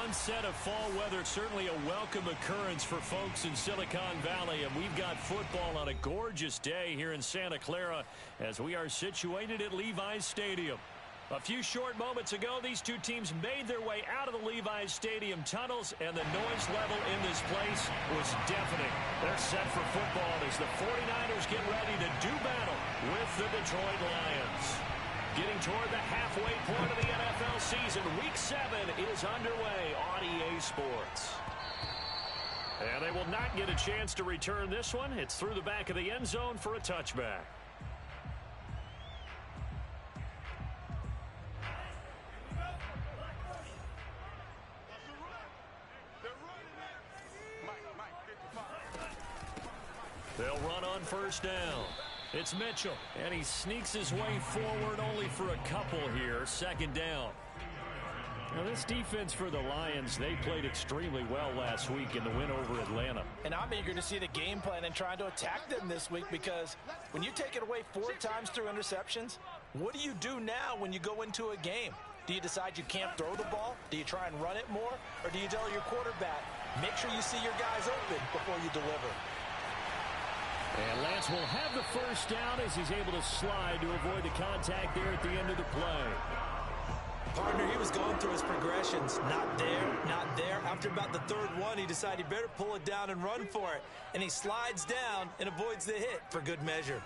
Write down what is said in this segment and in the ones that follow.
onset of fall weather, certainly a welcome occurrence for folks in Silicon Valley, and we've got football on a gorgeous day here in Santa Clara as we are situated at Levi's Stadium. A few short moments ago, these two teams made their way out of the Levi's Stadium tunnels, and the noise level in this place was deafening. They're set for football as the 49ers get ready to do battle with the Detroit Lions. Getting toward the halfway point of the NFL season, Week 7 is underway on EA Sports. And they will not get a chance to return this one. It's through the back of the end zone for a touchback. They'll run on first down. It's Mitchell, and he sneaks his way forward only for a couple here. Second down. Now, this defense for the Lions, they played extremely well last week in the win over Atlanta. And I'm eager to see the game plan and trying to attack them this week, because when you take it away 4 times through interceptions, what do you do now when you go into a game? Do you decide you can't throw the ball? Do you try and run it more? Or do you tell your quarterback, make sure you see your guys open before you deliver? And Lance will have the first down as he's able to slide to avoid the contact there at the end of the play. Partner, he was going through his progressions. Not there, not there. After about the third one, he decided he better pull it down and run for it. And he slides down and avoids the hit for good measure.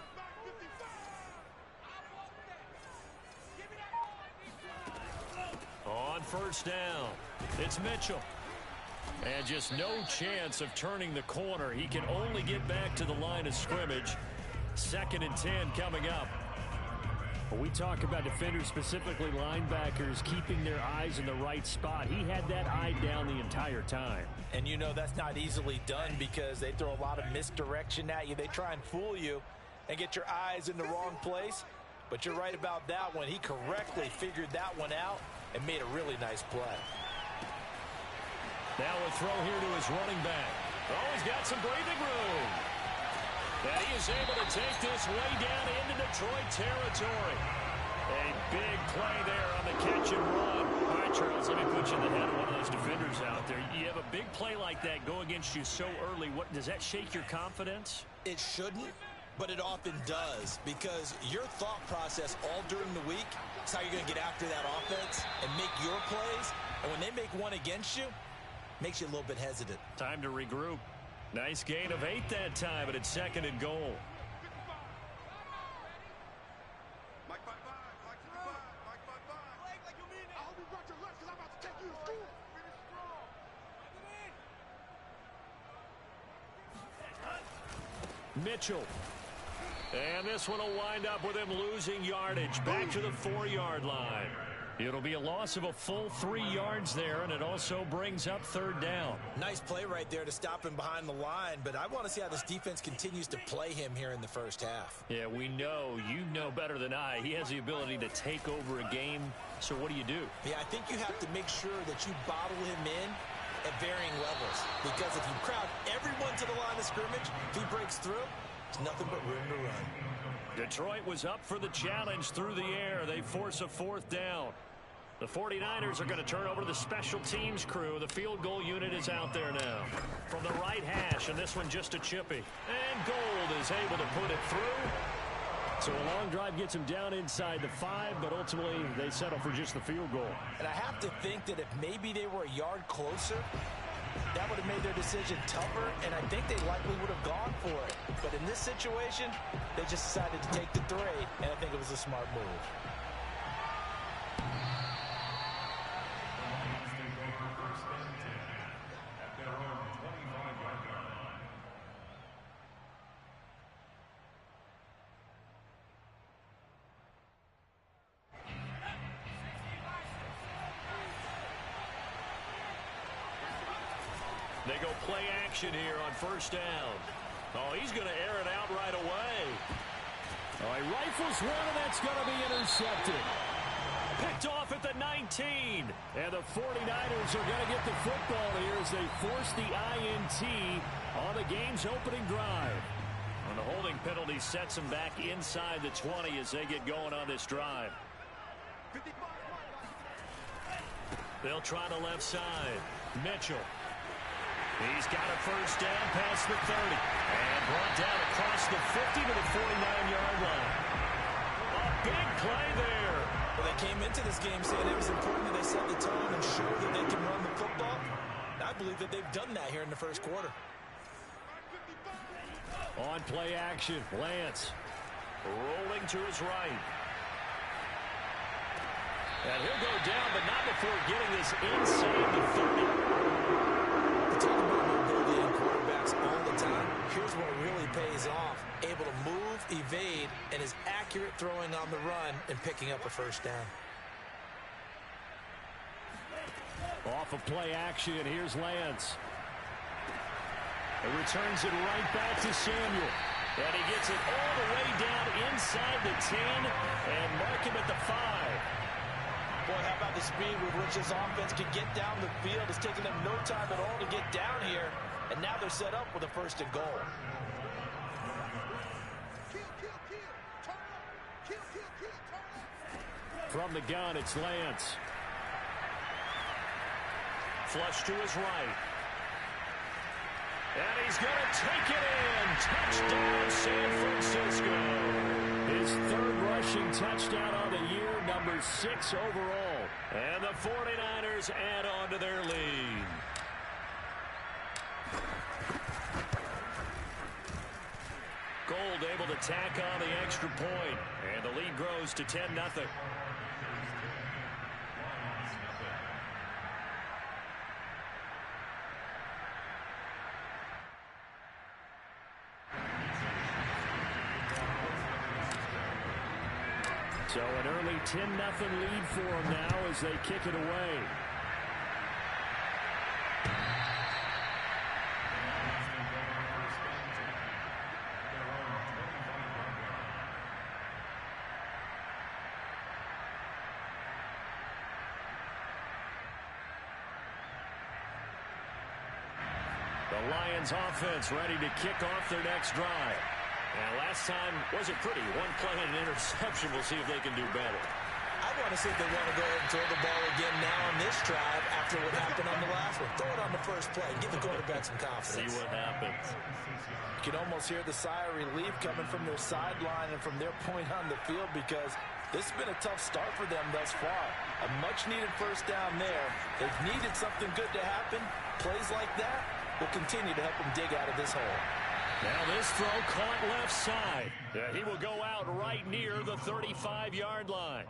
On first down, it's Mitchell. And just no chance of turning the corner. He can only get back to the line of scrimmage. 2nd and 10 coming up. When we talk about defenders, specifically linebackers, keeping their eyes in the right spot, he had that eye down the entire time. And you know that's not easily done because they throw a lot of misdirection at you. They try and fool you and get your eyes in the wrong place. But you're right about that one. He correctly figured that one out and made a really nice play. Now a throw here to his running back. Oh, he's got some breathing room. And he is able to take this way down into Detroit territory. A big play there on the catch and run. All right, Charles, let me put you in the head of one of those defenders out there. You have a big play like that go against you so early. What does that shake your confidence? It shouldn't, but it often does, because your thought process all during the week is how you're going to get after that offense and make your plays. And when they make one against you, makes you a little bit hesitant. Time to regroup. Nice gain of 8 that time, but it's 2nd and goal. Mitchell. And this one will wind up with him losing yardage back to the 4-yard line. It'll be a loss of a full 3 yards there, and it also brings up 3rd down. Nice play right there to stop him behind the line, but I want to see how this defense continues to play him here in the first half. Yeah, we know. You know better than I. He has the ability to take over a game, so what do you do? Yeah, I think you have to make sure that you bottle him in at varying levels, because if you crowd everyone to the line of scrimmage, if he breaks through, there's nothing but room to run. Detroit was up for the challenge through the air. They force a 4th down. The 49ers are going to turn over to the special teams crew. The field goal unit is out there now. From the right hash, and this one just a chippy. And Gold is able to put it through. So a long drive gets him down inside the 5, but ultimately they settle for just the field goal. And I have to think that if maybe they were a yard closer, that would have made their decision tougher, and I think they likely would have gone for it. But in this situation, they just decided to take the 3, and I think it was a smart move. They go play action here on first down. Oh, he's going to air it out right away. Oh, he rifles one, and that's going to be intercepted. Picked off at the 19. And the 49ers are going to get the football here as they force the INT on the game's opening drive. And the holding penalty sets them back inside the 20 as they get going on this drive. They'll try the left side. Mitchell. He's got a first down past the 30. And brought down across the 50 to the 49-yard line. A big play there. Well, they came into this game saying it was important that they set the tone and show that they can run the football. I believe that they've done that here in the first quarter. On play action, Lance rolling to his right. And he'll go down, but not before getting this inside the 30. We talk about mobility in quarterbacks all the time. Here's what really pays off. Able to move, evade, and is accurate throwing on the run and picking up a first down. Off of play action, here's Lance. He returns it right back to Samuel. And he gets it all the way down inside the 10 and mark him at the 5. Boy, how about the speed with which this offense can get down the field? It's taken them no time at all to get down here. And now they're set up with a first and goal. From the gun, it's Lance. Flush to his right. And he's going to take it in. Touchdown, San Francisco. His third rushing touchdown on the year, number 6 overall. And the 49ers add on to their lead. Gold able to tack on the extra point. And the lead grows to 10-0. So an early 10-0 lead for them now as they kick it away. The Lions offense ready to kick off their next drive. And last time wasn't pretty. One play and an interception. We'll see if they can do better. I want to see if they want to go ahead and throw the ball again now on this drive after what happened on the last one. Throw it on the first play. Give the quarterback some confidence. See what happens. You can almost hear the sigh of relief coming from their sideline and from their point on the field because this has been a tough start for them thus far. A much-needed first down there. They've needed something good to happen. Plays like that will continue to help them dig out of this hole. Now this throw caught left side. He will go out right near the 35-yard line.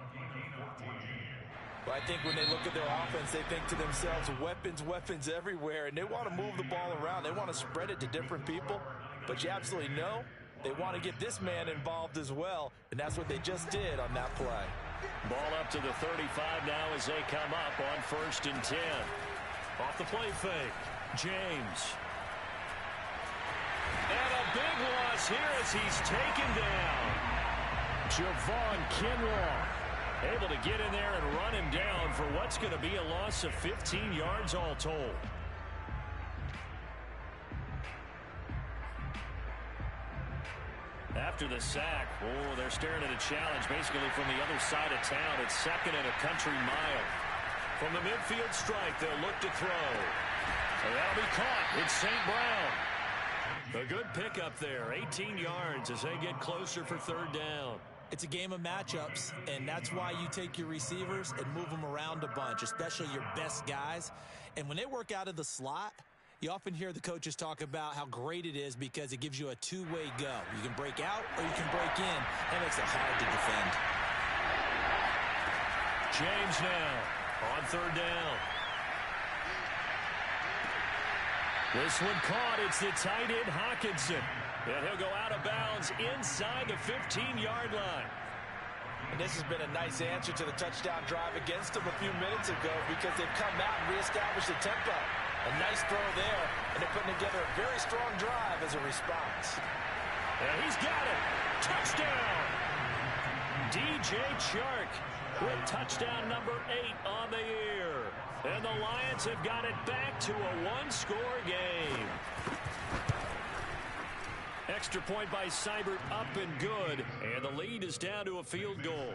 Well, I think when they look at their offense, they think to themselves, weapons, weapons everywhere, and they want to move the ball around. They want to spread it to different people, but you absolutely know they want to get this man involved as well, and that's what they just did on that play. Ball up to the 35 now as they come up on 1st and 10. Off the play fake, James. And a big loss here as he's taken down. Javon Kinlaw able to get in there and run him down for what's going to be a loss of 15 yards all told. After the sack, they're staring at a challenge basically from the other side of town. It's 2nd and a country mile. From the midfield strike, they'll look to throw. And that'll be caught. It's St. Brown. A good pickup there, 18 yards as they get closer for 3rd down. It's a game of matchups, and that's why you take your receivers and move them around a bunch, especially your best guys. And when they work out of the slot, you often hear the coaches talk about how great it is because it gives you a two-way go. You can break out or you can break in. That makes it hard to defend. James now on 3rd down. This one caught. It's the tight end, Hawkinson. And he'll go out of bounds inside the 15-yard line. And this has been a nice answer to the touchdown drive against them a few minutes ago because they've come out and reestablished the tempo. A nice throw there, and they're putting together a very strong drive as a response. And he's got it. Touchdown. DJ Chark with touchdown number 8 on the year. And the Lions have got it back to a one-score game. Extra point by Seibert up and good. And the lead is down to a field goal.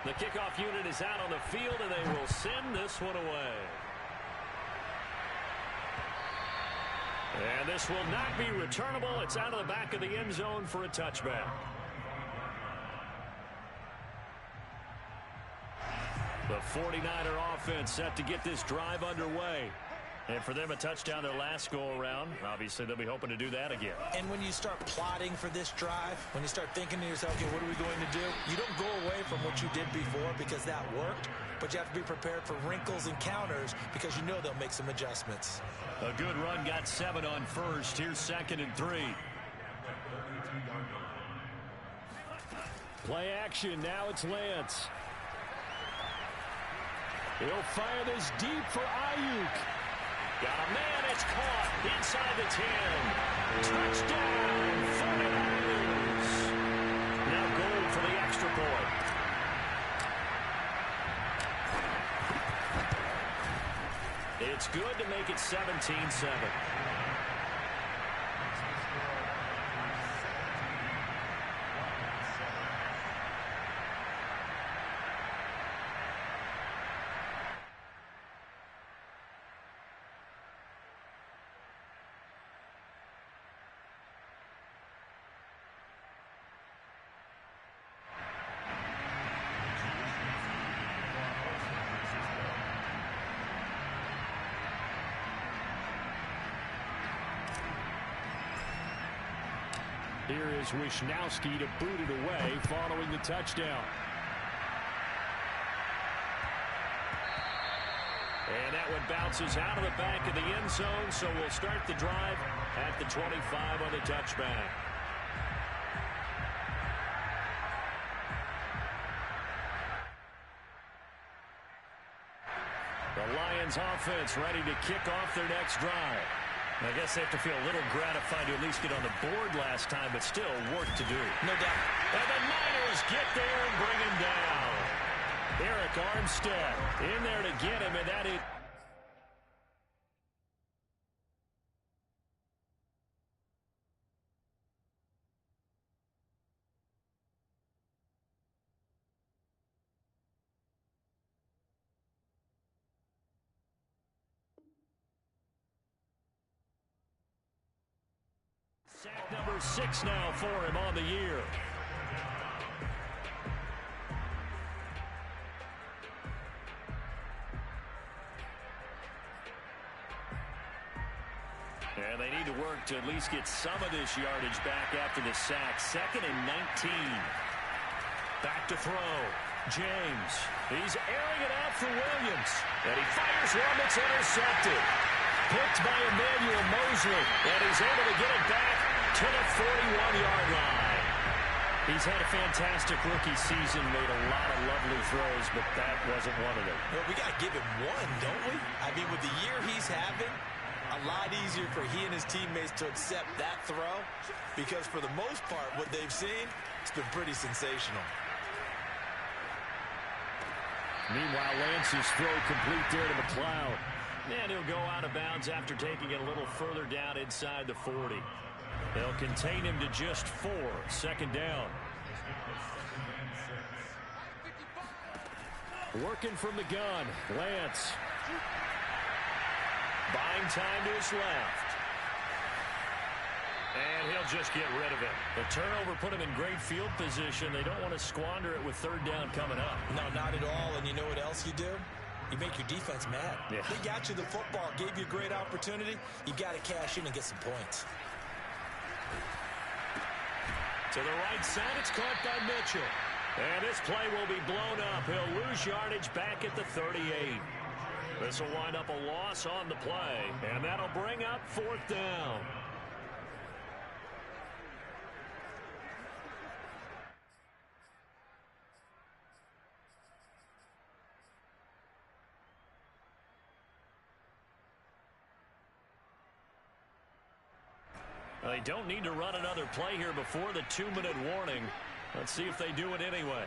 The kickoff unit is out on the field, and they will send this one away. And this will not be returnable. It's out of the back of the end zone for a touchback. The 49er offense set to get this drive underway. And for them, a touchdown their last go-around. Obviously, they'll be hoping to do that again. And when you start plotting for this drive, when you start thinking to yourself, okay, what are we going to do? You don't go away from what you did before because that worked, but you have to be prepared for wrinkles and counters because you know they'll make some adjustments. A good run got 7 on first. Here's 2nd and 3. Play action. Now it's Lance. He'll fire this deep for Ayuk. Got a man, it's caught inside the 10. Touchdown, 49ers. Now goal for the extra point. It's good to make it 17-7. Here is Wishnowski to boot it away following the touchdown. And that one bounces out of the back of the end zone, so we'll start the drive at the 25 on the touchback. The Lions offense ready to kick off their next drive. I guess they have to feel a little gratified to at least get on the board last time, but still work to do. No doubt. And the Niners get there and bring him down. Eric Armstead in there to get him, and that is... Sack number 6 now for him on the year. And they need to work to at least get some of this yardage back after the sack. 2nd and 19. Back to throw. James. He's airing it out for Williams. And he fires one that's intercepted. Picked by Emmanuel Mosley. And he's able to get it back to the 41-yard line. He's had a fantastic rookie season, made a lot of lovely throws, but that wasn't one of them. Well, we got to give him one, don't we? I mean, with the year he's having, a lot easier for he and his teammates to accept that throw because for the most part, what they've seen, it's been pretty sensational. Meanwhile, Lance's throw complete there to McLeod. And he'll go out of bounds after taking it a little further down inside the 40. They'll contain him to just 4. 2nd down. Working from the gun. Lance. Buying time to his left. And he'll just get rid of it. The turnover put him in great field position. They don't want to squander it with 3rd down coming up. No, not at all. And you know what else you do? You make your defense mad. Yeah. They got you the football, gave you a great opportunity. You got to cash in and get some points. To the right side, it's caught by Mitchell. And this play will be blown up. He'll lose yardage back at the 38. This will wind up a loss on the play. And that'll bring up 4th down. They don't need to run another play here before the 2-minute warning. Let's see if they do it anyway.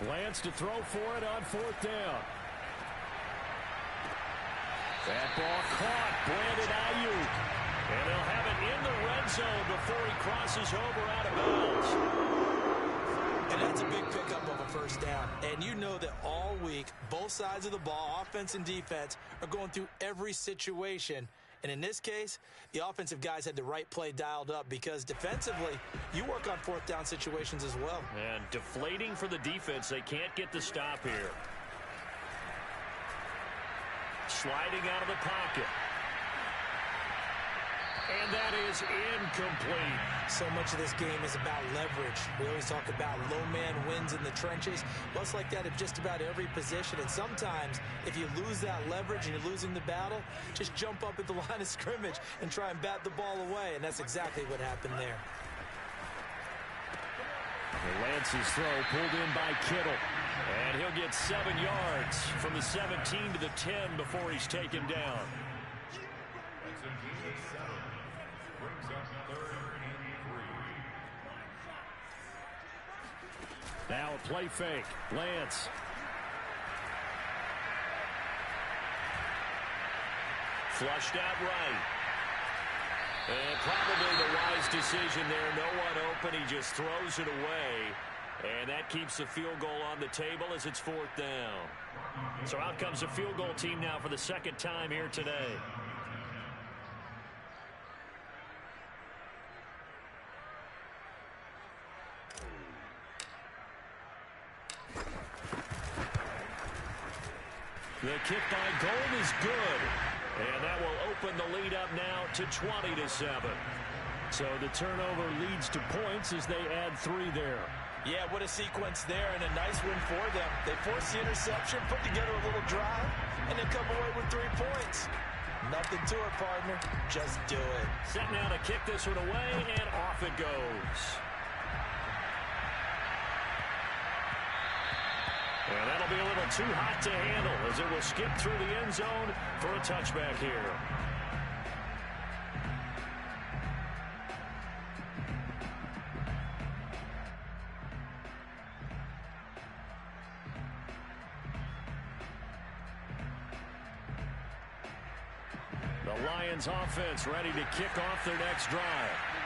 Lance to throw for it on 4th down. That ball caught. Brandon Ayuk. And they'll have it in the red zone before he crosses over out of bounds. And that's a big pickup of a first down. And you know that all week, both sides of the ball, offense and defense, are going through every situation. And in this case, the offensive guys had the right play dialed up because defensively, you work on fourth down situations as well. And deflating for the defense. They can't get the stop here. Sliding out of the pocket. And that is incomplete. So much of this game is about leverage. We always talk about low man wins in the trenches. Well, it's like that at just about every position. And sometimes, if you lose that leverage and you're losing the battle, just jump up at the line of scrimmage and try and bat the ball away. And that's exactly what happened there. Lance's throw pulled in by Kittle. And he'll get 7 yards from the 17 to the 10 before he's taken down. Now a play fake. Lance. Flushed out right. And probably the wise decision there. No one open. He just throws it away. And that keeps the field goal on the table as it's 4th down. So out comes the field goal team now for the second time here today. The kick by Gold is good. And that will open the lead up now to 20-7. So the turnover leads to points as they add 3 there. Yeah, what a sequence there, and a nice win for them. They force the interception, put together a little drive, and then come away with 3 points. Nothing to it, partner. Just do it. Set now to kick this one away, and off it goes. And that'll be a little too hot to handle as it will skip through the end zone for a touchback here. The Lions offense ready to kick off their next drive.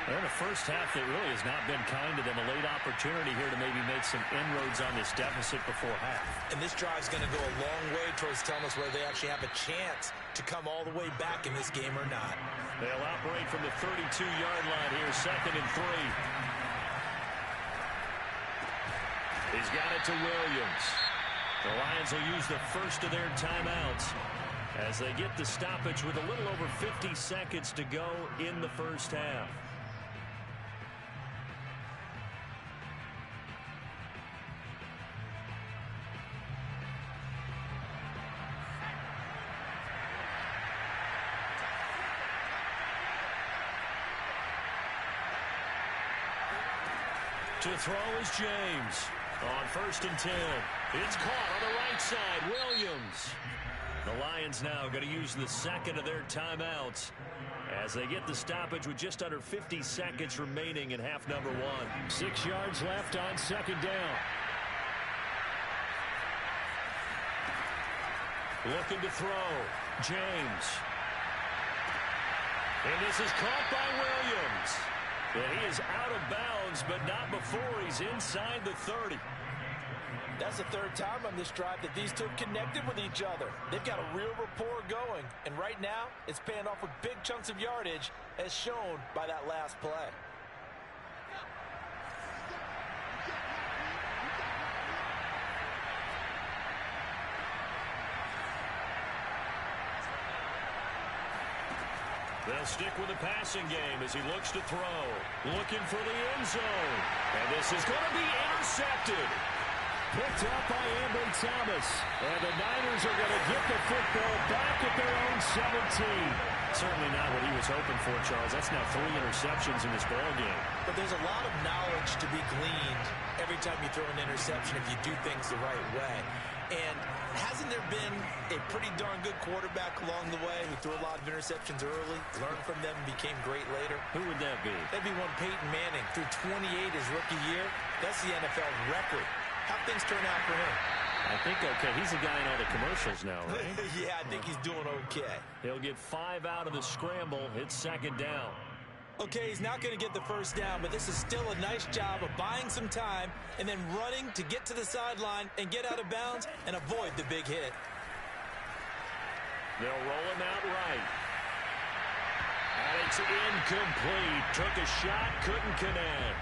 In the first half, it really has not been kind to them. A late opportunity here to maybe make some inroads on this deficit before half. And this drive's going to go a long way towards telling us whether they actually have a chance to come all the way back in this game or not. They'll operate from the 32-yard line here, 2nd and 3. He's got it to Williams. The Lions will use the first of their timeouts as they get the stoppage with a little over 50 seconds to go in the first half. To throw is James on 1st and 10. It's caught on the right side. Williams. The Lions now going to use the second of their timeouts as they get the stoppage with just under 50 seconds remaining in half number 1. 6 yards left on 2nd down. Looking to throw. James. And this is caught by Williams. And he is out of bounds, but not before he's inside the 30. That's the 3rd time on this drive that these two have connected with each other. They've got a real rapport going. And right now, it's paying off with big chunks of yardage, as shown by that last play. They'll stick with the passing game as he looks to throw. Looking for the end zone. And this is going to be intercepted. Picked up by Ambry Thomas. And the Niners are going to get the football back at their own 17. Certainly not what he was hoping for, Charles. That's now 3 interceptions in this ball game. But there's a lot of knowledge to be gleaned every time you throw an interception if you do things the right way. And hasn't there been a pretty darn good quarterback along the way who threw a lot of interceptions early, learned from them, and became great later? Who would that be? That'd be one Peyton Manning. Threw 28 his rookie year. That's the NFL record. How'd things turn out for him? I think okay. He's the guy in all the commercials now, right? Yeah, I think he's doing okay. He'll get 5 out of the scramble. It's 2nd down. Okay, he's not going to get the first down, but this is still a nice job of buying some time and then running to get to the sideline and get out of bounds and avoid the big hit. They'll roll him out right. And it's incomplete. Took a shot, couldn't connect.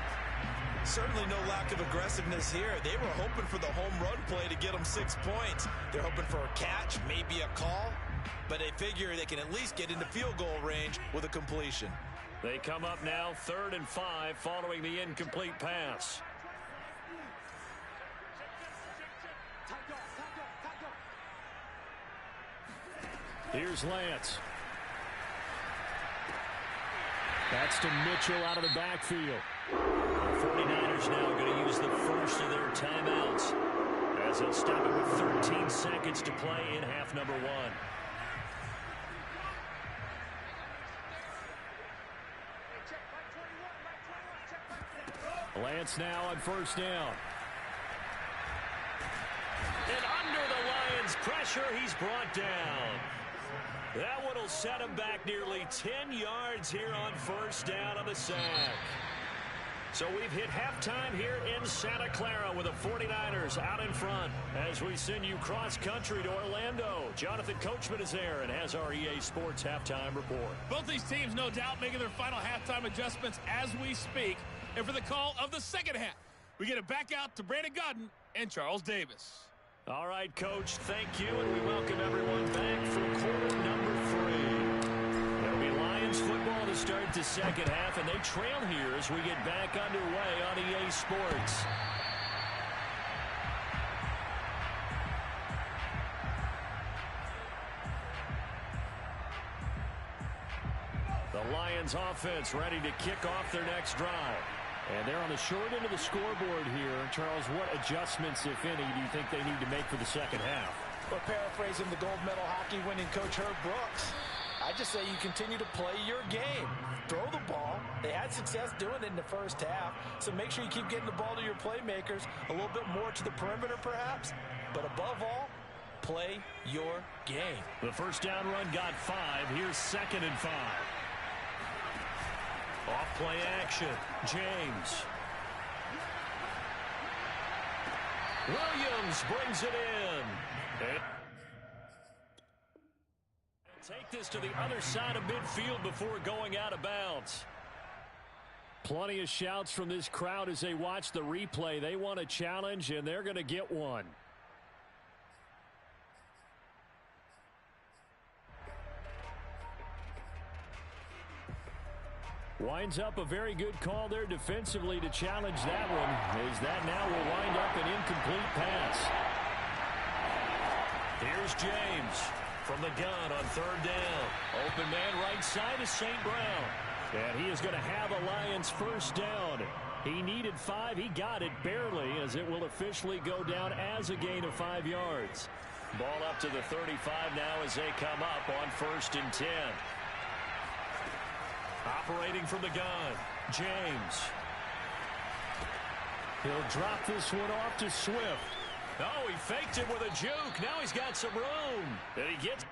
Certainly no lack of aggressiveness here. They were hoping for the home run play to get them 6 points. They're hoping for a catch, maybe a call, but they figure they can at least get into field goal range with a completion. They come up now 3rd and 5 following the incomplete pass. Here's Lance. That's to Mitchell out of the backfield. The 49ers now going to use the first of their timeouts as they'll stop it with 13 seconds to play in half number 1. Lance now on first down. And under the Lions' pressure, he's brought down. That one will set him back nearly 10 yards here on first down on the sack. So we've hit halftime here in Santa Clara with the 49ers out in front as we send you cross-country to Orlando. Jonathan Coachman is there and has our EA Sports halftime report. Both these teams, no doubt, making their final halftime adjustments as we speak. And for the call of the second half, we get it back out to Brandon Godden and Charles Davis. All right, Coach, thank you, and we welcome everyone back for quarter number 3. There'll be Lions football to start the second half, and they trail here as we get back underway on EA Sports. The Lions offense ready to kick off their next drive. And they're on the short end of the scoreboard here. Charles, what adjustments, if any, do you think they need to make for the second half? Well, paraphrasing the gold medal hockey winning coach Herb Brooks, I just say you continue to play your game. Throw the ball. They had success doing it in the first half, so make sure you keep getting the ball to your playmakers, a little bit more to the perimeter perhaps, but above all, play your game. The first down run got 5. Here's 2nd and 5. Off play action. James. Williams brings it in. And take this to the other side of midfield before going out of bounds. Plenty of shouts from this crowd as they watch the replay. They want a challenge, and they're going to get one. Winds up a very good call there defensively to challenge that one, as that now will wind up an incomplete pass. Here's James from the gun on 3rd down. Open man right side is St. Brown. And he is going to have a Lions first down. He needed 5. He got it barely, as it will officially go down as a gain of 5 yards. Ball up to the 35 now as they come up on 1st and 10. Operating from the gun, James. He'll drop this one off to Swift. Oh, he faked it with a juke. Now he's got some room. And he gets...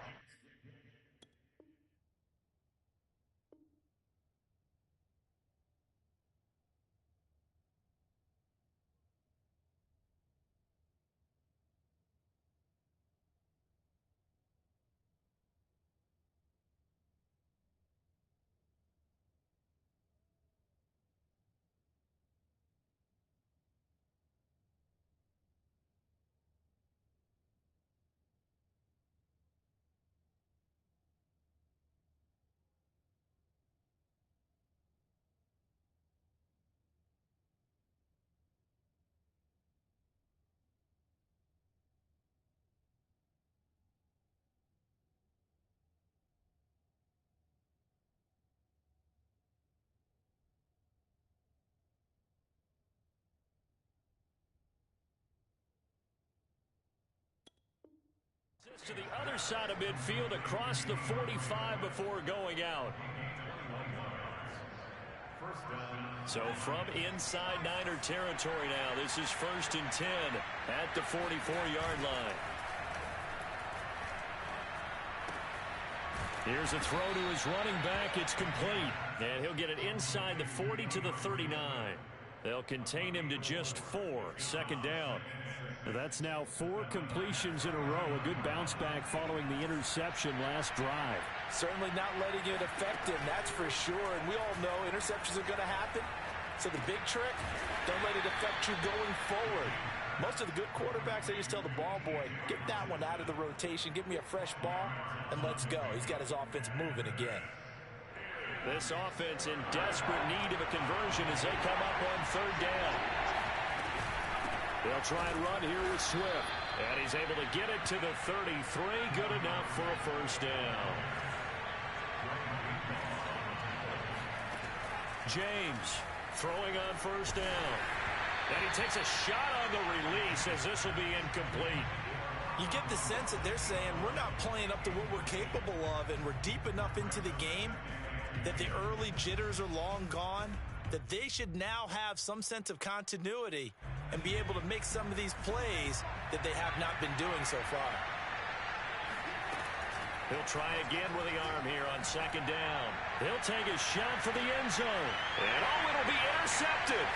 to the other side of midfield across the 45 before going out. So from inside Niner territory now, this is 1st and 10 at the 44-yard line. Here's a throw to his running back. It's complete. And he'll get it inside the 40 to the 39. They'll contain him to just 4. Second down. That's now 4 completions in a row. A good bounce back following the interception last drive. Certainly not letting it affect him, that's for sure. And we all know interceptions are going to happen. So the big trick, don't let it affect you going forward. Most of the good quarterbacks, they just tell the ball boy, get that one out of the rotation, give me a fresh ball, and let's go. He's got his offense moving again. This offense in desperate need of a conversion as they come up on third down. They'll try and run here with Swift. And he's able to get it to the 33. Good enough for a first down. James throwing on first down. And he takes a shot on the release as this will be incomplete. You get the sense that they're saying we're not playing up to what we're capable of, and we're deep enough into the game that the early jitters are long gone, that they should now have some sense of continuity and be able to make some of these plays that they have not been doing so far. He'll try again with the arm here on second down. He'll take a shot for the end zone. And oh, it'll be intercepted.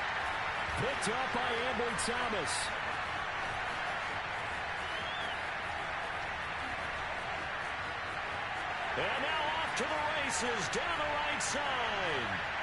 Picked up by Ambry Thomas. And now off to the races down the right side.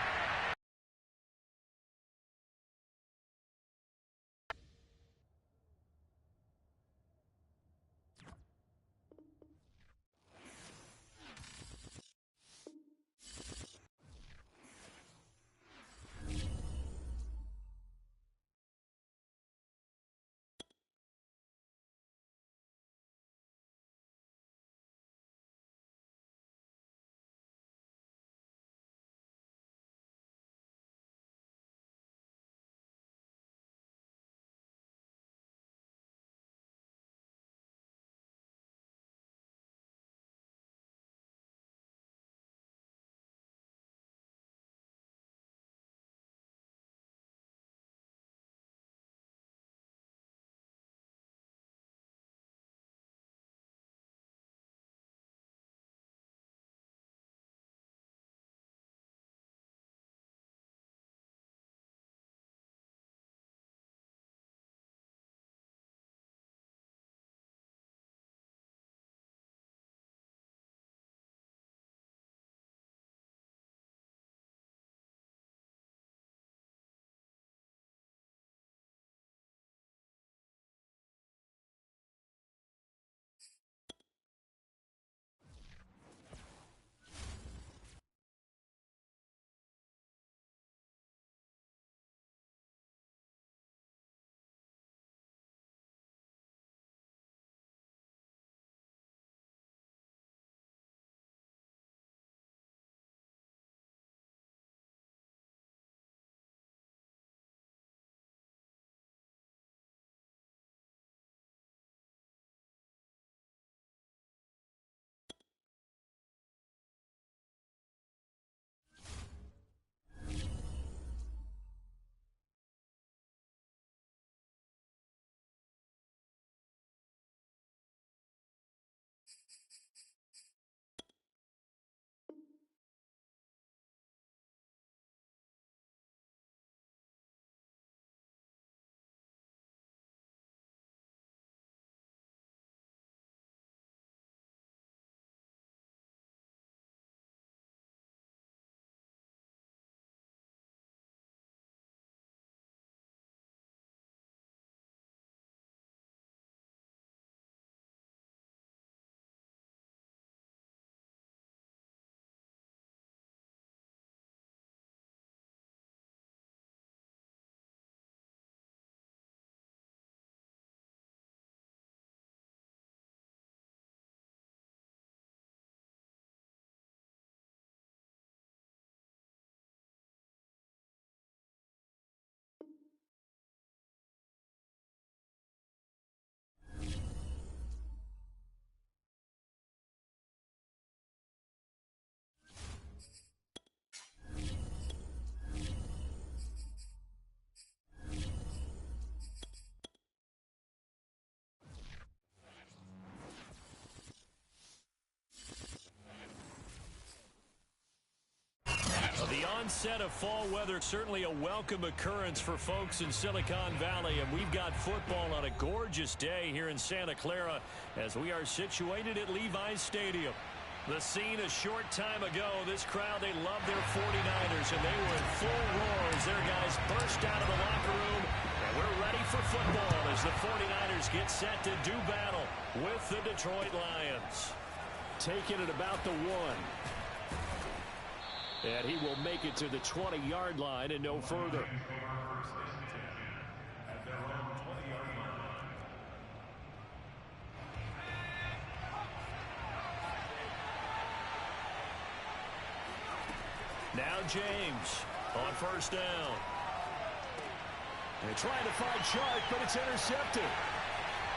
onset of fall weather, certainly a welcome occurrence for folks in Silicon Valley, and we've got football on a gorgeous day here in Santa Clara as we are situated at Levi's Stadium. The scene a short time ago, this crowd, they love their 49ers, and they were in full roar as their guys burst out of the locker room, and we're ready for football as the 49ers get set to do battle with the Detroit Lions. Taking it about the 1. And he will make it to the 20-yard line and no further. Now James on first down. They're trying to find Chark, but it's intercepted.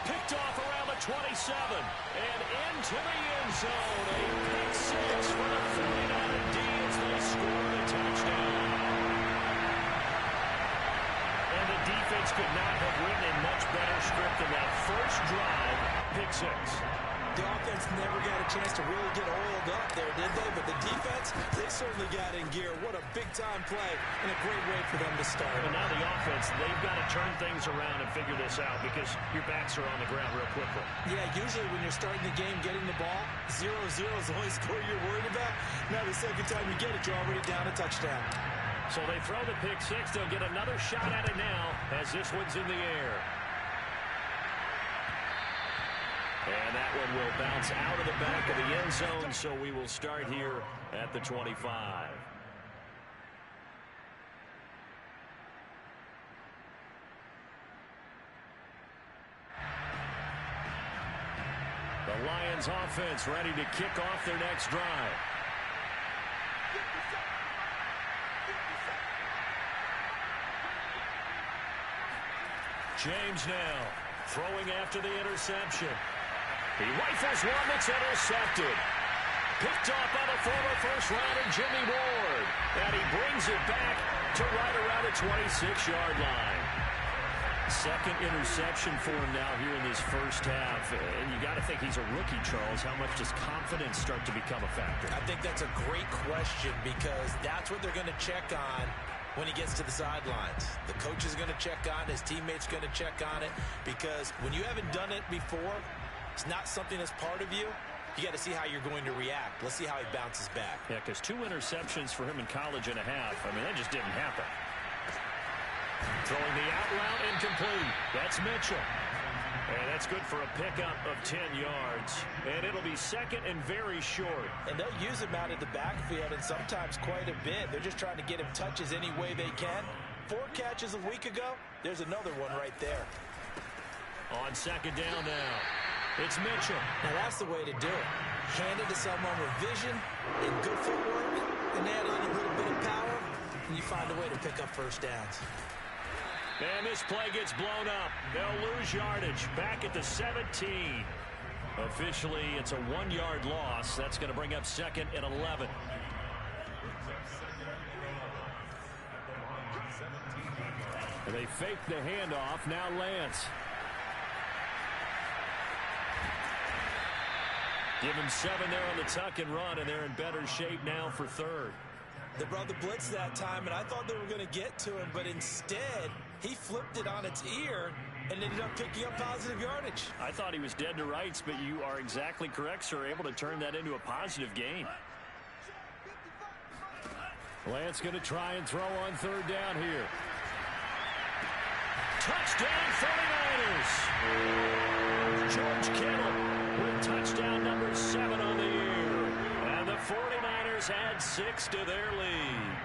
Picked off around the 27 and into the end zone. A pick six for the 49er D as they score the touchdown. And the defense could not have written a much better script than that first drive. Pick six. The offense never got a chance to really get oiled up there, did they? But the defense, they certainly got in gear. What a big-time play and a great way for them to start. And now the offense, they've got to turn things around and figure this out because your backs are on the ground real quickly. Yeah, usually when you're starting the game, getting the ball, 0-0 is the only score you're worried about. Now the second time you get it, you're already down a touchdown. So they throw the pick six. They'll get another shot at it now as this one's in the air. And that one will bounce out of the back of the end zone, so we will start here at the 25. The Lions offense ready to kick off their next drive. James now throwing after the interception. He rifles one that's intercepted. Picked off by the former first-rounder Jimmy Ward. And he brings it back to right around the 26-yard line. Second interception for him now here in this first half. And you got to think he's a rookie, Charles. How much does confidence start to become a factor? I think that's a great question because that's what they're going to check on when he gets to the sidelines. The coach is going to check on it. His teammates going to check on it because when you haven't done it before, it's not something that's part of you. You got to see how you're going to react. Let's see how he bounces back. Yeah, because 2 interceptions for him in college and a half. I mean, that just didn't happen. Throwing the out route incomplete. That's Mitchell. And that's good for a pickup of 10 yards. And it'll be second and very short. And they'll use him out of the backfield and sometimes quite a bit. They're just trying to get him touches any way they can. 4 catches a week ago. There's another one right there. On second down now. It's Mitchell. Now that's the way to do it. Hand it to someone with vision and good footwork, and add on a little bit of power, and you find a way to pick up first downs. And this play gets blown up. They'll lose yardage. Back at the 17. Officially, it's a 1-yard loss. That's going to bring up second and 11. And they fake the handoff. Now Lance. Give him 7 there on the tuck and run, and they're in better shape now for third. They brought the blitz that time, and I thought they were going to get to him, but instead, he flipped it on its ear and ended up picking up positive yardage. I thought he was dead to rights, but you are exactly correct, sir. Able to turn that into a positive gain. Lance going to try and throw on third down here. Touchdown 49ers! George Kittle with touchdown number 7 on the year. And the 49ers add 6 to their lead.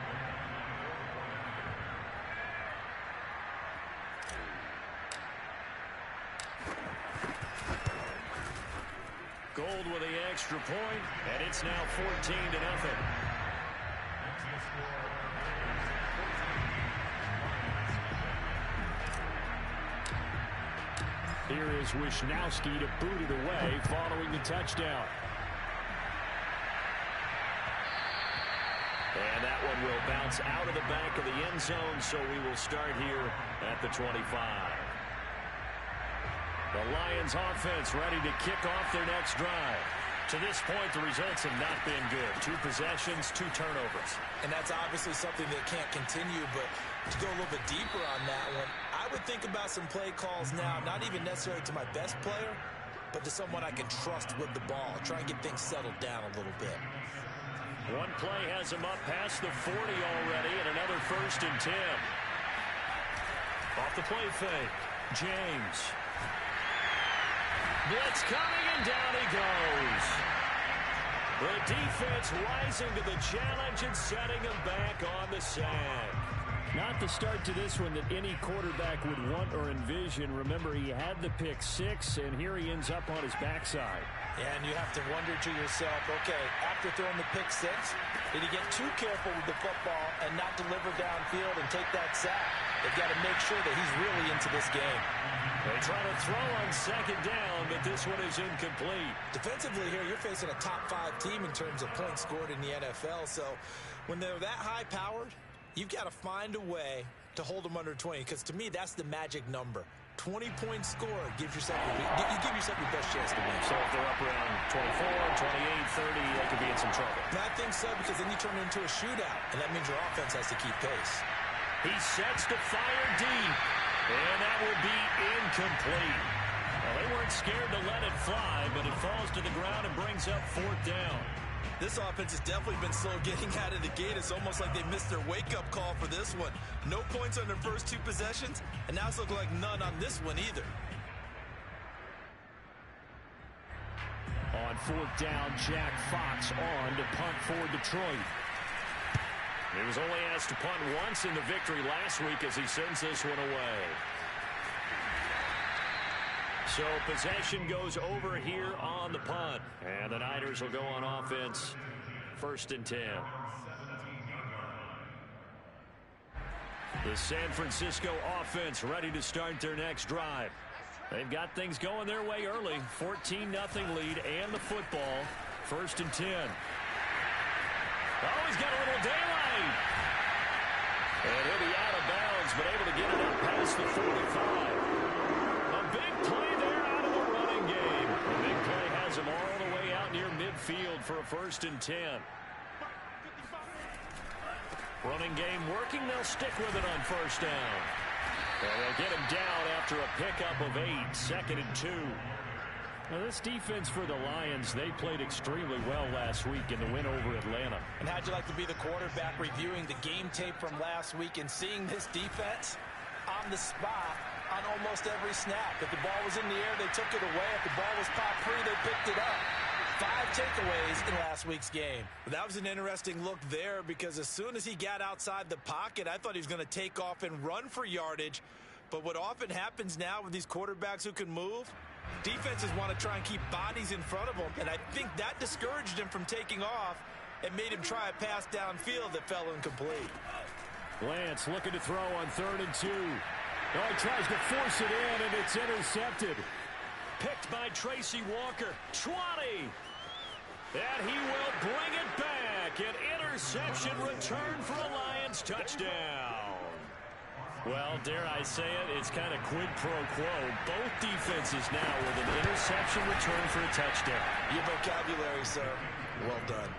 Gold with the extra point, and it's now 14-0. Here is Wisnowski to boot it away following the touchdown. And that one will bounce out of the back of the end zone, so we will start here at the 25. The Lions offense ready to kick off their next drive. To this point, the results have not been good. 2 possessions, 2 turnovers. And that's obviously something that can't continue, but to go a little bit deeper on that one, I would think about some play calls now, not even necessarily to my best player, but to someone I can trust with the ball. Try and get things settled down a little bit. One play has him up past the 40 already, and another 1st and 10. Off the play fake, James. Blitz coming, and down he goes. The defense rising to the challenge and setting him back on the sack. Not the start to this one that any quarterback would want or envision. Remember, he had the pick 6, and here he ends up on his backside. And you have to wonder to yourself, okay, after throwing the pick 6, did he get too careful with the football and not deliver downfield and take that sack? They've got to make sure that he's really into this game. They try to throw on 2nd down, but this one is incomplete. Defensively here, you're facing a top 5 team in terms of points scored in the NFL. So when they're that high-powered, you've got to find a way to hold them under 20, because to me, that's the magic number. 20 points scored gives yourself you give yourself your best chance to win. So if they're up around 24, 28, 30, they could be in some trouble. And I think so, because then you turn it into a shootout, and that means your offense has to keep pace. He sets to fire deep, and that will be incomplete. Well, they weren't scared to let it fly, but it falls to the ground and brings up 4th down. This offense has definitely been slow getting out of the gate. It's almost like they missed their wake-up call for this one. No points on their first 2 possessions, and now it's looking like none on this one either. On 4th down, Jack Fox on to punt for Detroit. He was only asked to punt once in the victory last week as he sends this one away. So possession goes over here on the punt. And the Niners will go on offense, 1st and 10. The San Francisco offense ready to start their next drive. They've got things going their way early. 14-0 lead and the football. 1st and 10. Oh, he's got a little daylight. And he'll be out of bounds, but able to get it up past the 45. A big play there out of the running game. The big play has him all the way out near midfield for a 1st and 10. Running game working. They'll stick with it on 1st down. And they'll get him down after a pickup of 8. 2nd and 2. Now, this defense for the Lions, they played extremely well last week in the win over Atlanta. And how'd you like to be the quarterback reviewing the game tape from last week and seeing this defense on the spot on almost every snap? If the ball was in the air, they took it away. If the ball was popped free, they picked it up. 5 takeaways in last week's game. That was an interesting look there, because as soon as he got outside the pocket, I thought he was going to take off and run for yardage. But what often happens now with these quarterbacks who can move, defenses want to try and keep bodies in front of them, and I think that discouraged him from taking off and made him try a pass downfield that fell incomplete. Lance looking to throw on 3rd and 2. Oh, he tries to force it in, and it's intercepted. Picked by Tracy Walker. 20. And he will bring it back. An interception return for a Lions touchdown. Well, dare I say it, it's kind of quid pro quo. Both defenses now with an interception return for a touchdown. Your vocabulary, sir. Well done.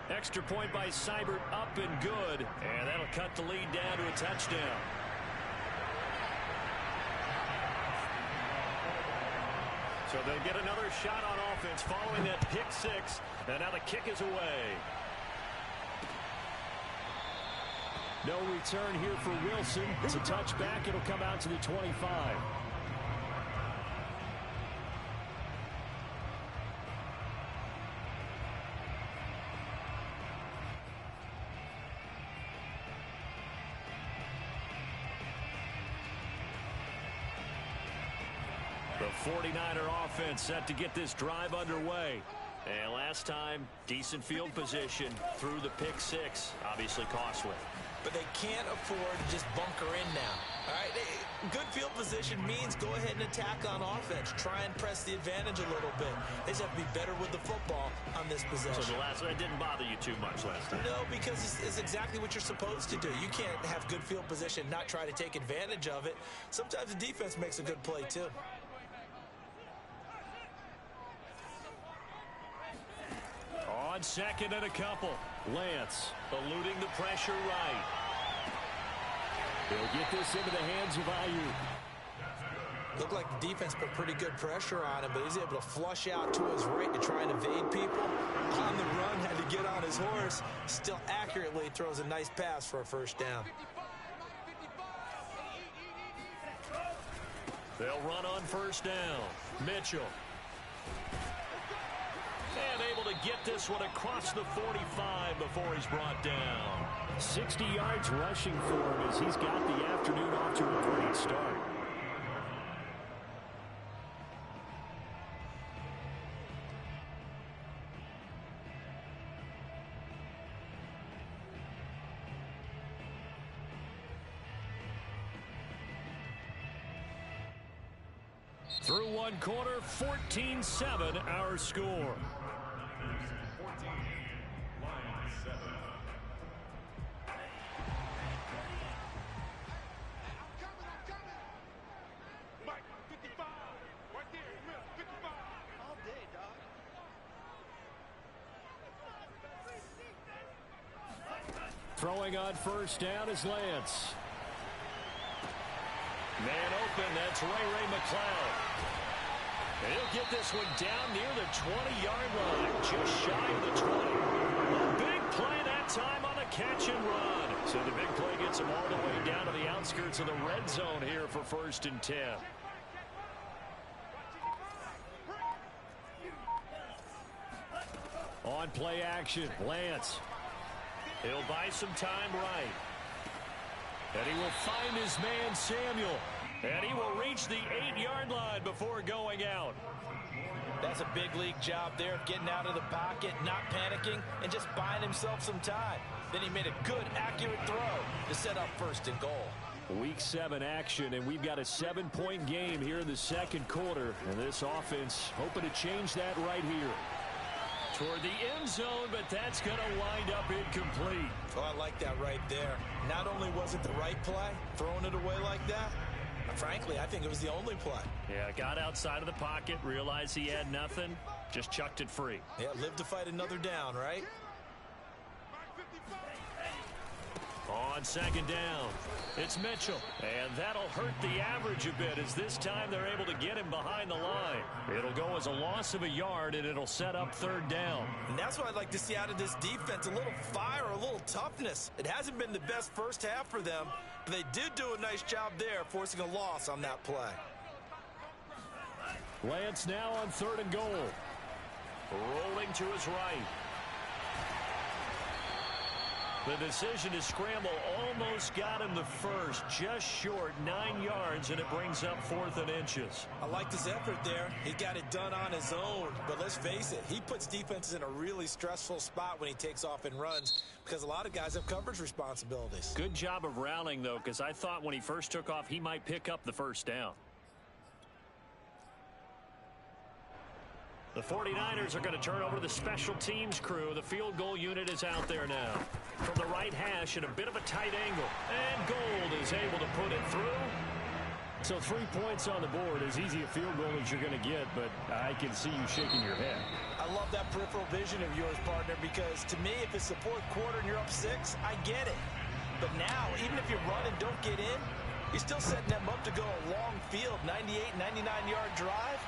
Extra point by Seibert, up and good. And that'll cut the lead down to a touchdown. So they'll get another shot on offense following that pick 6. And now the kick is away. No return here for Wilson. It's a touchback. It'll come out to the 25. The 49er offense set to get this drive underway. And last time, decent field position through the pick 6. Obviously costly. But they can't afford to just bunker in now. All right, good field position means go ahead and attack on offense. Try and press the advantage a little bit. They just have to be better with the football on this possession. So the last one didn't bother you too much last time? No, because it's exactly what you're supposed to do. You can't have good field position and not try to take advantage of it. Sometimes the defense makes a good play too. on second and a couple. Lance eluding the pressure right. He'll get this into the hands of Ayuk. Looked like the defense put pretty good pressure on him, but he's able to flush out to his right to try and evade people. On the run, had to get on his horse. Still accurately throws a nice pass for a first down. They'll run on first down. Mitchell. And able to get this one across the 45 before he's brought down. 60 yards rushing for him as he's got the afternoon off to a great start. Through one quarter, 14-7 our score. Throwing on first down is Lance. Man open, that's Ray McCloud. And he'll get this one down near the 20-yard line, just shy of the 20. A big play that time on the catch and run. So the big play gets him all the way down to the outskirts of the red zone here for 1st and 10. On play action, Lance. He'll buy some time right. And he will find his man, Samuel. And he will reach the 8-yard line before going out. That's a big league job there of getting out of the pocket, not panicking, and just buying himself some time. Then he made a good, accurate throw to set up 1st and goal. Week 7 action, and we've got a 7-point game here in the second quarter. And this offense hoping to change that right here. Toward the end zone, but that's going to wind up incomplete. Oh, I like that right there. Not only was it the right play, throwing it away like that, frankly, I think it was the only play. Yeah, got outside of the pocket, realized he had nothing, just chucked it free. Yeah, live to fight another down, right? On second down, it's Mitchell. And that'll hurt the average a bit as this time they're able to get him behind the line. It'll go as a loss of a yard, and it'll set up 3rd down. And that's what I'd like to see out of this defense, a little fire, a little toughness. It hasn't been the best first half for them, but they did do a nice job there, forcing a loss on that play. Lance now on 3rd and goal. Rolling to his right. The decision to scramble almost got him the first, just short 9 yards, and it brings up 4th and inches. I liked his effort there. He got it done on his own, but let's face it, he puts defenses in a really stressful spot when he takes off and runs because a lot of guys have coverage responsibilities. Good job of rallying, though, because I thought when he first took off, he might pick up the 1st down. The 49ers are going to turn over to the special teams crew. The field goal unit is out there now. From the right hash at a bit of a tight angle. And Gold is able to put it through. So 3 points on the board, as easy a field goal as you're going to get, but I can see you shaking your head. I love that peripheral vision of yours, partner, because to me, if it's the 4th quarter and you're up 6, I get it. But now, even if you run and don't get in, you're still setting them up to go a long field, 98, 99-yard drive.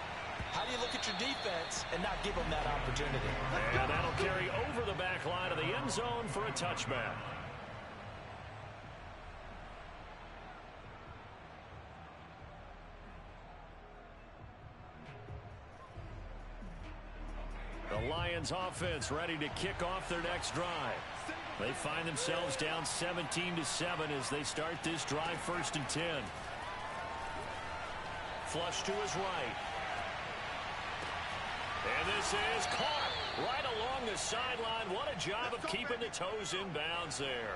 How do you look at your defense and not give them that opportunity? And that'll carry over the back line of the end zone for a touchback. The Lions offense ready to kick off their next drive. They find themselves down 17-7 as they start this drive 1st and 10. Flush to his right. And this is caught right along the sideline. What a job of keeping the toes in bounds there.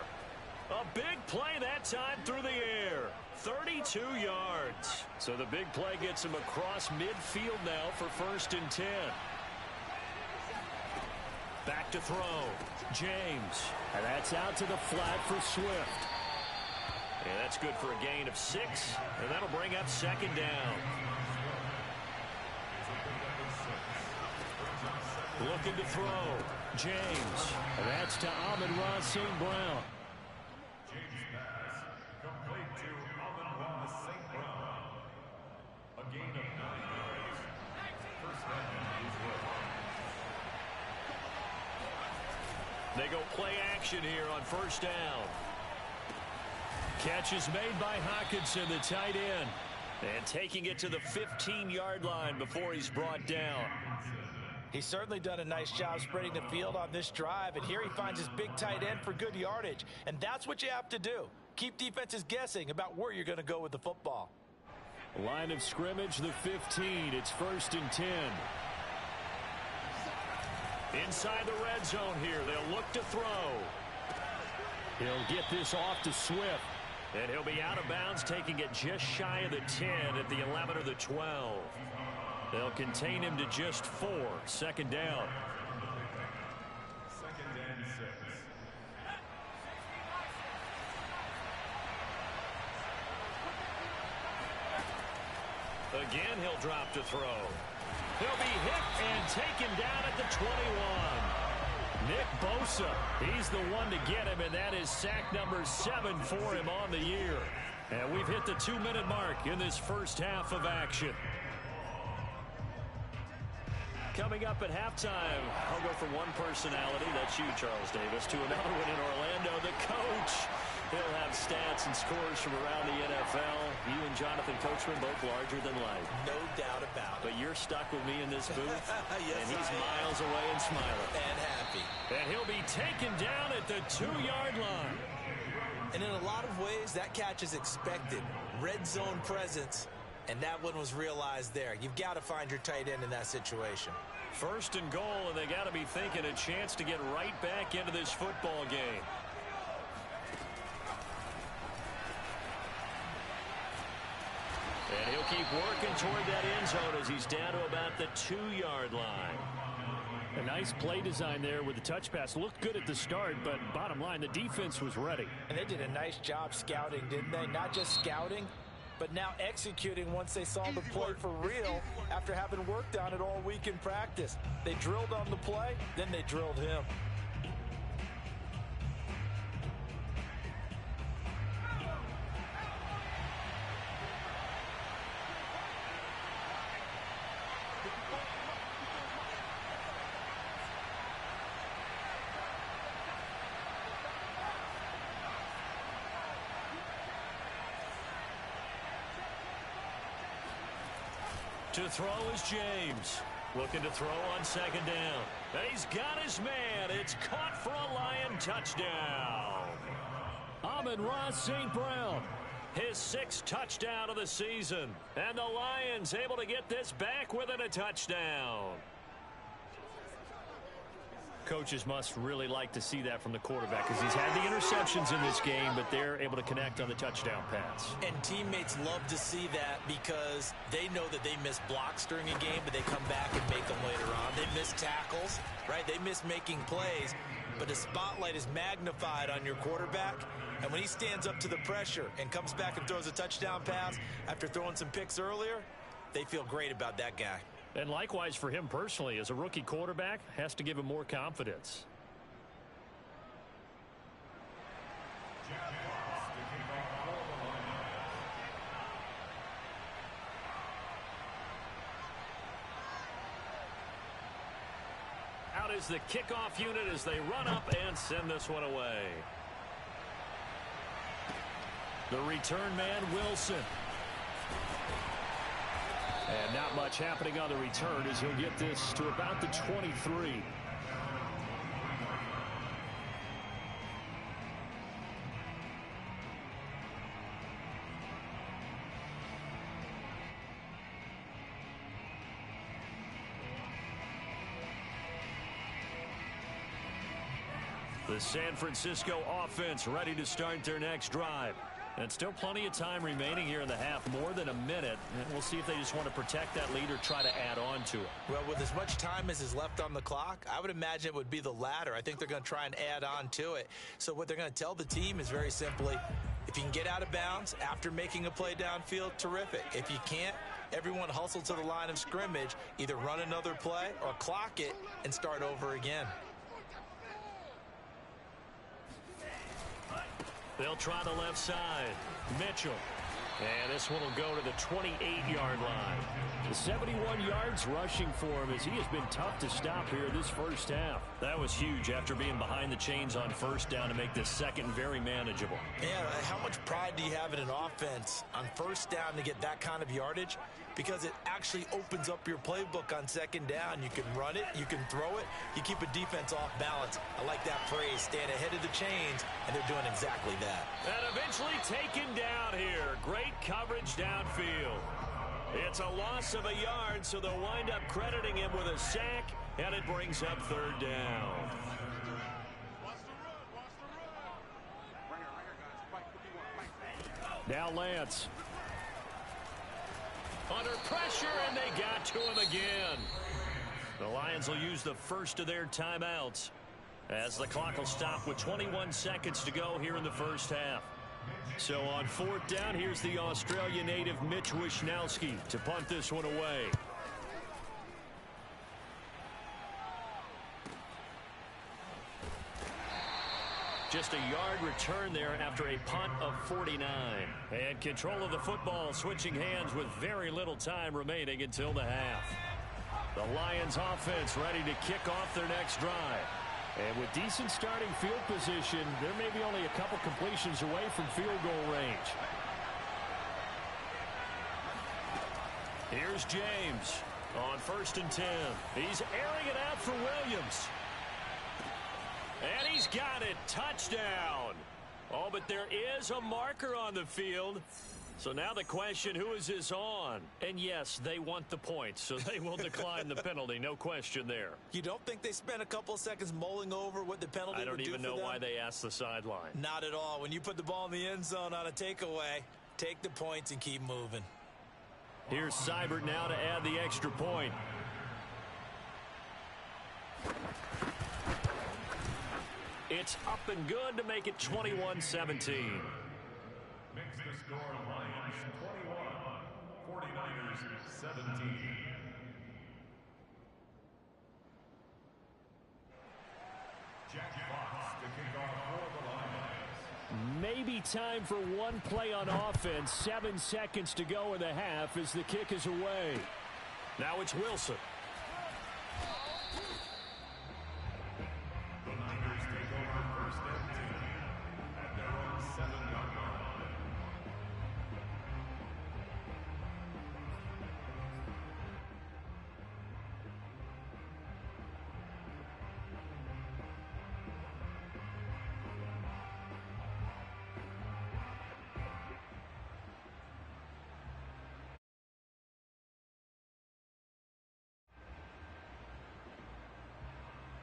A big play that time through the air. 32 yards. So the big play gets him across midfield now for 1st and 10. Back to throw. James. And that's out to the flat for Swift. And that's good for a gain of 6. And that'll bring up 2nd down. Looking to throw. James. That's to Amon-Ra St. Brown. James pass complete to Amon-Ra St. Brown. A gain of 9 yards. First down is good. They go play action here on first down. Catch is made by Hockenson, the tight end. And taking it to the 15-yard line before he's brought down. He's certainly done a nice job spreading the field on this drive, and here he finds his big tight end for good yardage. And that's what you have to do. Keep defenses guessing about where you're going to go with the football. Line of scrimmage, the 15. It's 1st and 10. Inside the red zone here. They'll look to throw. He'll get this off to Swift. And he'll be out of bounds, taking it just shy of the 10 at the 11 or the 12. They'll contain him to just 4. Second down. Second and 6. Again, he'll drop to throw. He'll be hit and taken down at the 21. Nick Bosa, he's the one to get him, and that is sack number 7 for him on the year. And we've hit the 2-minute mark in this first half of action. Coming up at halftime, I'll go from one personality, that's you, Charles Davis, to another one in Orlando, the coach. He'll have stats and scores from around the NFL. You and Jonathan Coachman both larger than life. No doubt about it. But you're stuck with me in this booth, Yes, and he's I am. miles away and smiling. And happy. And he'll be taken down at the 2-yard line. And in a lot of ways, that catch is expected. Red zone presence, and that one was realized there. You've got to find your tight end in that situation. 1st and goal, and they got to be thinking a chance to get right back into this football game. And he'll keep working toward that end zone as he's down to about the 2-yard line. A nice play design there with the touch pass. Looked good at the start, but bottom line, the defense was ready. And they did a nice job scouting, didn't they? Not just scouting, but now executing once they saw the play for real after having worked on it all week in practice. They drilled on the play, then they drilled him. To throw is James. Looking to throw on second down. And he's got his man. It's caught for a Lion touchdown. Amon-Ra St. Brown, his 6th touchdown of the season. And the Lions able to get this back within a touchdown. Coaches must really like to see that from the quarterback because he's had the interceptions in this game, but they're able to connect on the touchdown pass. And teammates love to see that because they know that they miss blocks during a game, but they come back and make them later on. They miss tackles, right? They miss making plays, but the spotlight is magnified on your quarterback. And when he stands up to the pressure and comes back and throws a touchdown pass after throwing some picks earlier, they feel great about that guy. And likewise for him personally, as a rookie quarterback, has to give him more confidence. Out is the kickoff unit as they run up and send this one away. The return man, Wilson. And not much happening on the return as he'll get this to about the 23. The San Francisco offense ready to start their next drive. And still plenty of time remaining here in the half, more than a minute. And we'll see if they just want to protect that lead or try to add on to it. Well, with as much time as is left on the clock, I would imagine it would be the latter. I think they're going to try and add on to it. So what they're going to tell the team is very simply, if you can get out of bounds after making a play downfield, terrific. If you can't, everyone hustle to the line of scrimmage, either run another play or clock it and start over again. They'll try the left side. Mitchell. And this one will go to the 28-yard line. The 71 yards rushing for him as he has been tough to stop here this first half. That was huge after being behind the chains on first down to make this second very manageable. Yeah, how much pride do you have in an offense on first down to get that kind of yardage? Because it actually opens up your playbook on second down. You can run it, you can throw it, you keep a defense off balance. I like that phrase, staying ahead of the chains, and they're doing exactly that. And eventually taken down here. Great coverage downfield. It's a loss of a yard, so they'll wind up crediting him with a sack, and it brings up third down. Now Lance. Under pressure, and they got to him again. The Lions will use the first of their timeouts as the clock will stop with 21 seconds to go here in the first half. So on fourth down, here's the Australia native Mitch Wishnowsky to punt this one away. Just a yard return there after a punt of 49. And control of the football switching hands with very little time remaining until the half. The Lions offense ready to kick off their next drive. And with decent starting field position, there may be only a couple completions away from field goal range. Here's James on 1st and 10. He's airing it out for Williams. And he's got it. Touchdown. Oh, but there is a marker on the field. So now the question, who is this on? And yes, they want the point, so they will decline the penalty. No question there. You don't think they spent a couple of seconds mulling over what the penalty would do for them? I don't even know why they asked the sideline. Not at all. When you put the ball in the end zone on a takeaway, take the points and keep moving. Here's Seibert now to add the extra point. It's up and good to make it 21-17. Makes the score Lions 21, 49ers 17. Jack Fox to kick off for the Lions. Maybe time for one play on offense. 7 seconds to go in the half as the kick is away. Now it's Wilson.